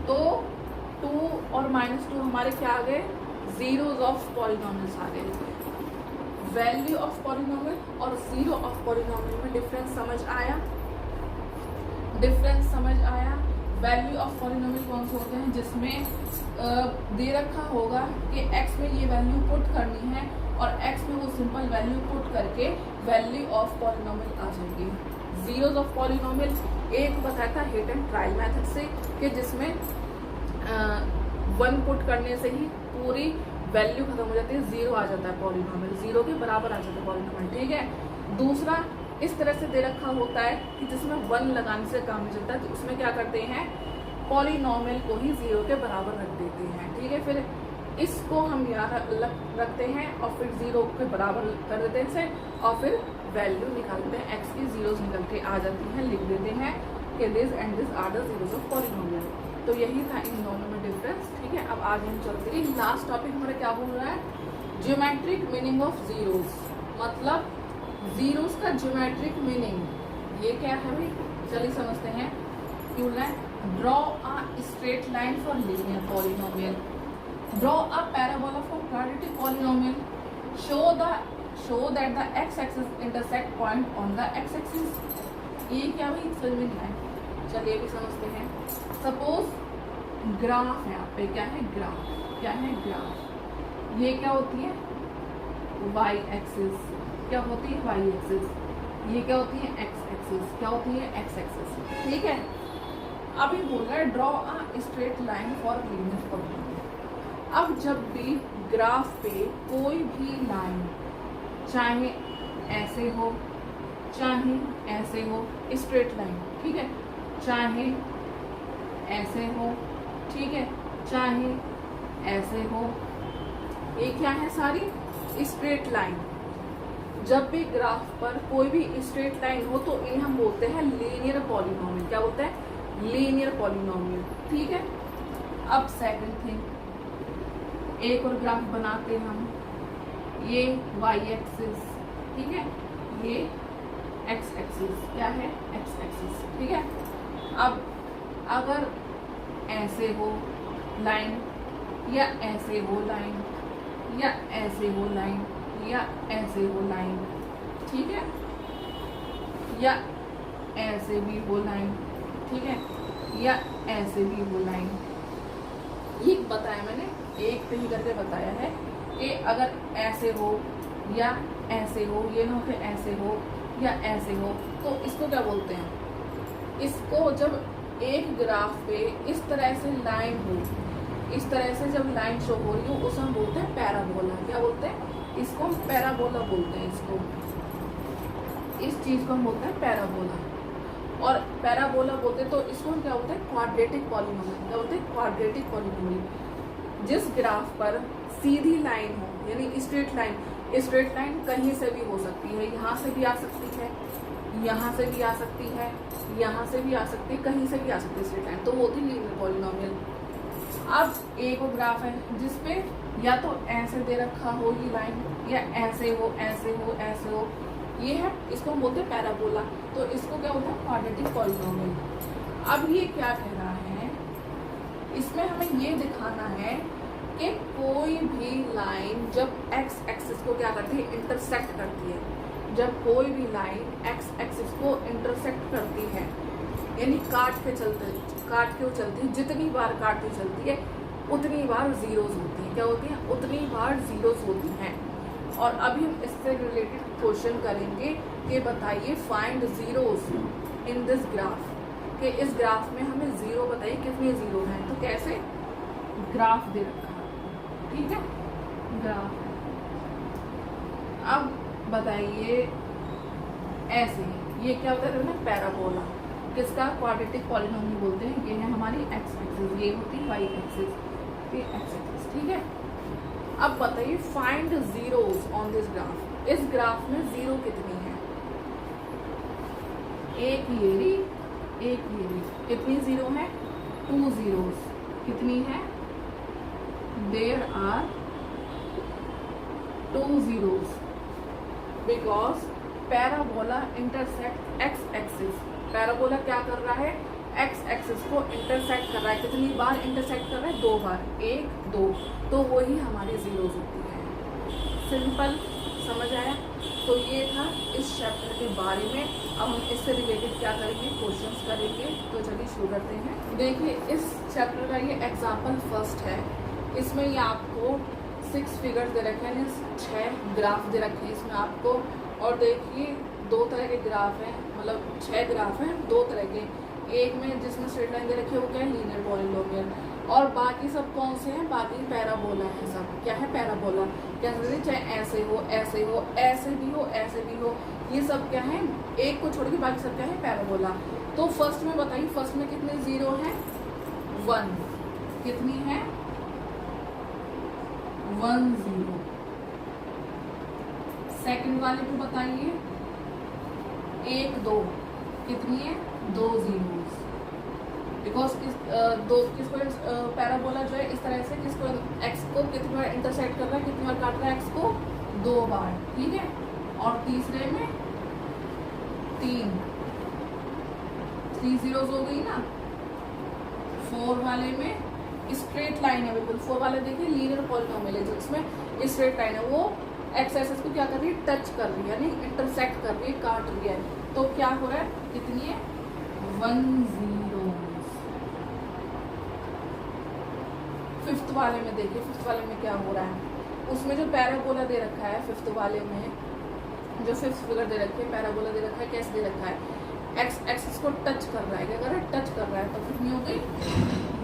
तो 2 और -2 हमारे क्या आ गए? जीरोस ऑफ पॉलिनोमियल्स आ गए। वैल्यू ऑफ पॉलिनोमियल और 0 ऑफ पॉलिनोमियल में डिफरेंस समझ आया? डिफरेंस समझ आया। वैल्यू ऑफ पॉलिनोमियल कौन से होते हैं? जिसमें दे रखा होगा कि x में ये वैल्यू पुट करनी है और x में वो सिंपल वैल्यू पुट करके वैल्यू ऑफ पॉलिनोमियल आ जाएगी। जीरोस ऑफ पॉलिनोमियल एक बताया था हिडन ट्रायल मेथड से कि जिसमें 1 पुट करने से ही पूरी वैल्यू खत्म हो जाती है, 0 आ जाता है पॉलिनोमियल, 0 के बराबर आ जाता है पॉलिनोमियल, ठीक है। दूसरा इस तरह से दे रखा होता है कि जिसमें 1 लगाने से काम नहीं चलता, तो उसमें क्या करते हैं? पॉलिनोमियल को ही 0 के बराबर रख देते हैं, ठीक है। फिर इसको हम यहाँ रखते हैं और फिर 0 के बराबर कर देते हैं इसे, और फिर वैल्यू निकालते हैं, x की जीरोस निकल के आ जाती हैं, लिख देते हैं कि this and this are the zeros of polynomial. तो यही था इन दोनों में डिफरेंस, ठीक है। अब आगे हम चलते हैं। लास्ट टॉपिक हमारा क्या बोल रहा है? ज्योमेट्रिक मीनिंग ऑफ जीरोस, मतलब जीरोस का ज्योमेट्रिक मीनिंग ये क्या है भाई? चलिए समझते हैं। क्यों है? Draw a straight line for linear polynomial, draw a parabola for quadratic polynomial, show that the x-axis intersect point on the x-axis। ये क्या भाई समझ में नहीं आया? चलिए भी समझते हैं। सपोज ग्राफ है, आप पे क्या है, ग्राफ, क्या है, ग्राफ। ये क्या होती है, वाई एक्सिस, क्या होती है, वाई एक्सिस। ये क्या होती है, एक्स एक्सिस, क्या होती है, एक्स एक्सिस। ठीक है, अभी बोल रहा है draw a straight line for linear polynomial. अब जब भी ग्राफ पे कोई भी लाइन, चाहे ऐसे हो चाहे ऐसे हो, स्ट्रेट लाइन, ठीक है, चाहे ऐसे हो, ठीक है, चाहे ऐसे हो, ये क्या है, सारी स्ट्रेट लाइन। जब भी ग्राफ पर कोई भी स्ट्रेट लाइन हो तो इन्हें हम बोलते हैं लीनियर पॉलीनोमियल। क्या बोलते हैं, लीनियर पॉलीनोमियल। ठीक है, अब सेकंड थिंग, एक और ग्राफ बनाते हैं हम। ये वाई एक्सिस, ठीक है, ये एक्स एक्सिस, क्या है, एक्स एक्सिस। ठीक है, अब अगर ऐसे हो लाइन, या ऐसे हो लाइन, या ऐसे हो लाइन, या ऐसे हो लाइन, ठीक है, या ऐसे भी हो लाइन, ठीक है, या ऐसे भी हो लाइन। ये बताया मैंने, एक पे ही करके बताया है कि अगर ऐसे हो या ऐसे हो, ये ना हो कि ऐसे हो या ऐसे हो, तो इसको क्या बोलते हैं, इसको जब एक ग्राफ पे इस तरह से लाइन हो, इस तरह से जब लाइन शो हो रही हो, उसे हम बोलते हैं पैराबोला। क्या बोलते हैं, इसको हम पैराबोला बोलते हैं। इसको, इस चीज को हम बोलते हैं पैराबोला। और पैराबोला बोलते तो इसको हम क्या बोलते हैं, क्वाड्रेटिक पॉलीनोमियल। क्या बोलते हैं, क्वाड्रेटिक पॉलीनोमियल। जिस ग्राफ पर सीधी लाइन हो, यानी स्ट्रेट लाइन, स्ट्रेट लाइन कहीं से भी हो सकती है, यहाँ से भी आ सकती है, यहाँ से भी आ सकती है, यहाँ से भी आ सकती है, कहीं से भी आ सकती है स्ट्रेट लाइन, तो वो होती है लीनियर पॉलीनोमियल। अब एक और ग्राफ है जिसपे या तो ऐसे दे रखा हो ये लाइन, या ऐसे हो, ऐसे हो, ऐसे हो, ये है, इसको हम बोलते हैं पैराबोला। तो इसको क्या बोलते हैं, क्वाड्रेटिक पॉलीनोमियल। अब ये क्या कह रहा है, इसमें हमें ये दिखाना है कि कोई भी लाइन जब एक्स एक्सिस को क्या करती है, इंटरसेक्ट करती है। जब कोई भी लाइन एक्स एक्सिस को इंटरसेक्ट करती है, यानी काट के चलती है, जितनी बार काटती चलती है उतनी बार जीरोस होती है। क्या होती है, उतनी बार जीरोस होती हैं। और अभी हम इससे रिलेटेड क्वेश्चन करेंगे कि बताइए find zeros in this graph, कि इस ग्राफ में हमें जीरो बताइए कितने जीरो हैं। तो कैसे, ग्राफ दे रखा है, ठीक है, ग्राफ। अब बताइए ऐसे, ये क्या होता है ना, पैराबोला, किसका, क्वाड्रेटिक पॉलीनोमियल बोलते हैं। ये है हमारी एक्स एक्सिस, ये होती है वाई एक्सिस, ये एक्स एक्सिस, ठीक है। अब बताइए find zeros on this graph. इस ग्राफ में जीरो कितनी है, एक ये कितनी जीरो है, 2 जीरोस। कितनी है, there are 2 zeros, because parabola intersect X axis. Parabola क्या कर रहा है, एक्स एक्सिस को इंटरसेक्ट कर रहा है। कितनी बार इंटरसेक्ट कर रहा है, 2 बार, 1 2, तो वही हमारी जीरोस होती है। सिंपल, समझ आया। तो ये था इस चैप्टर के बारे में। अब हम इससे रिलेटेड क्या करेंगे, क्वेश्चंस करेंगे। तो चलिए शुरू करते हैं। देखिए इस चैप्टर का ये एग्जाम्पल फर्स्ट है। इसमें ये आपको 6 फिगर्स दे रखे हैं, 6 ग्राफ दे रखे हैं इसमें आपको। और देखिए 2 तरह के ग्राफ हैं, मतलब 6 ग्राफ हैं 2 तरह के। एक में जिसमें स्ट्रेट लाइन दे रखी है वो क्या है, लीनियर पॉलीनोमियल। और बाकी सब कौन से हैं, बाकी पैराबोला है सब। क्या है, पैराबोला। क्या समझे, चाहे ऐसे हो, ऐसे हो, ऐसे भी हो, ऐसे भी हो, ये सब क्या है, एक को छोड़ के बाकी सब क्या है, पैराबोला। तो फर्स्ट में बताइए, फर्स्ट में कितने जीरो हैं, 1। कितनी है, 1 0। सेकंड वाले को बताइए, 1 2, कितनी है, 2 जीरोस। बिकॉज किसको पैराबोला जो है इस तरह से किसको, एक्स को कितनी बार इंटरसेक्ट कर रहा है, कितनी बार काट रहा है एक्स को, 2 बार, ठीक है। और तीसरे में 3 जीरोस हो गई ना। 4 वाले में स्ट्रेट लाइन है, बिल्कुल 4 वाले देखिए लीनियर पॉलीनोमियल है, जिसमें स्ट्रेट लाइन है, वो एक्स एक्सिस को क्या कर रही है, टच कर रही है, यानी इंटरसेक्ट कर रही है, काट रही है। तो क्या हो रहा है, कितनी है, 1 0। फिफ्थ वाले में देखिए, फिफ्थ वाले में क्या हो रहा है, उसमें जो पैराबोला दे रखा है फिफ्थ वाले में, जो फिफ्थ फिगर दे रखी है, पैराबोला दे रखा है, कैसे दे रखा है, एक्स एक्सिस को टच कर रहा है, क्या कर रहा है, टच कर रहा है, तो कितनी हो गई,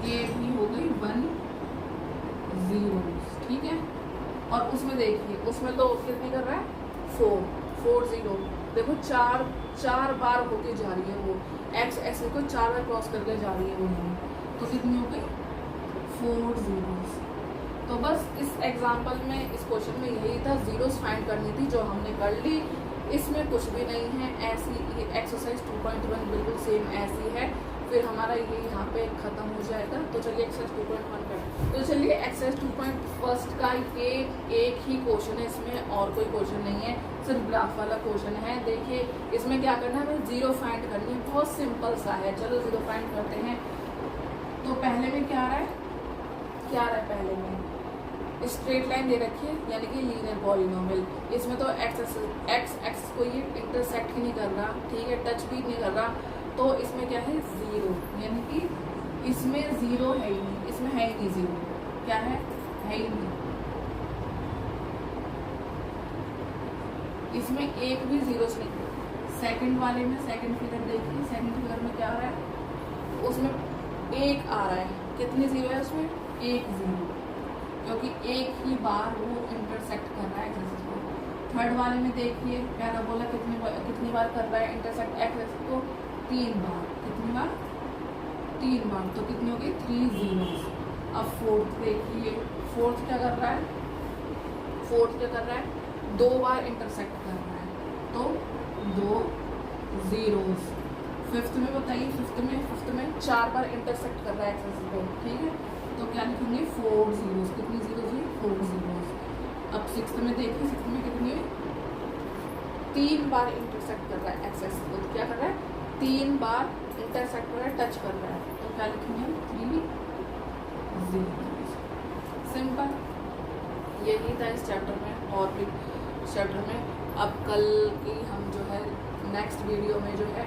ये भी हो गई 1 0, ठीक है। और उसमें देखिए, उसमें तो कितनी कर रहा है, 4 4 0, देखो चार बार होके जा रही है वो, एक्स एक्सिस को 4 बार क्रॉस करके जा रही है वो, तो कितनी हो गई 4 zeros। तो बस इस एग्जाम्पल में, इस क्वेश्चन में यही था, जीरोस फाइंड करनी थी, जो हमने कर ली। इसमें कुछ भी नहीं है, ऐसी एक्सरसाइज 2.1 बिल्कुल सेम ऐसी है। फिर हमारा ये यहाँ पे खत्म हो जाएगा। तो चलिए एक्सरसाइज 2.1 कर, तो चलिए एक्सरसाइज 2.1 का ये एक ही क्वेश्चन है, इसमें और कोई क्वेश्चन नहीं है, सिर्फ ग्राफ वाला क्वेश्चन है। देखिए इसमें क्या करना है, हमें जीरो फाइंड करनी है, बहुत सिंपल सा है। चलो जीरो फाइंड करते हैं। तो पहले में क्या आ रहा है, क्या आ रहा है, पहले में स्ट्रेट लाइन दे रखी है, यानी कि लीनियर पॉलिनोमियल। इसमें तो एक्स एक्स को ये इंटरसेक्ट ही नहीं कर रहा, ठीक है, टच भी नहीं कर रहा, तो इसमें क्या है, जीरो, यानी कि इसमें जीरो है ही नहीं, इसमें है ही नहीं जीरो, क्या है ही नहीं, इसमें एक भी जीरो नहीं। सेकंड वाले में, सेकंड फिगर देखिए, सेकंड फिगर में क्या आ रहा है, उसमें एक आ रहा है, कितने जीरो है उसमें, एक जीरो, क्योंकि एक ही बार वो इंटरसेक्ट कर रहा है एक्सिस को। थर्ड वाले में देखिए, पैराबोला कितनी बार कर रहा है इंटरसेक्ट एक्सिस को, 3 बार, कितनी बार, 3 बार, तो कितनी होगी 3 zeros। अब फोर्थ देखिए, फोर्थ क्या कर रहा है, फोर्थ क्या कर रहा है, 2 बार इंटरसेक्ट कर रहा है, तो 2 zeros। फिफ्थ में बताइए, फिफ्थ में 4 बार इंटरसेक्ट कर रहा है एक्सिस को, ठीक है, तो क्या लिखेंगे 4 zeros, कितनी जीरोस हुई, 4 zeros। अब सिक्स्थ में देखिए, सिक्स्थ में कितनी है, 3 बार इंटरसेक्ट कर रहा है एक्सिस को, तो क्या कर रहा है, 3 बार इंटरसेक्ट कर रहा है, टच कर रहा है, तो क्या लिखेंगे 3 zeros। सिंपल, यही था इस चैप्टर में, और भी चैप्टर में। अब कल की हम जो है नेक्स्ट वीडियो में जो है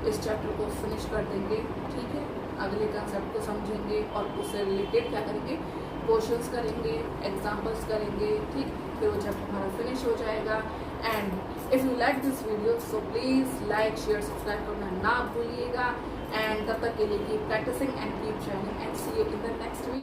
इस चैप्टर को फिनिश कर देंगे, ठीक है, अगले कंसेप्ट को समझेंगे और उससे रिलेटेड क्या करेंगे, क्वेश्चंस करेंगे, एग्जांपल्स करेंगे, ठीक, फिर वो चैप्टर हमारा फिनिश हो जाएगा। And if you like this video so please like share subscribe करना ना भूलिएगा। एंड तब तक के लिए keep practising and keep training and see you in the next video.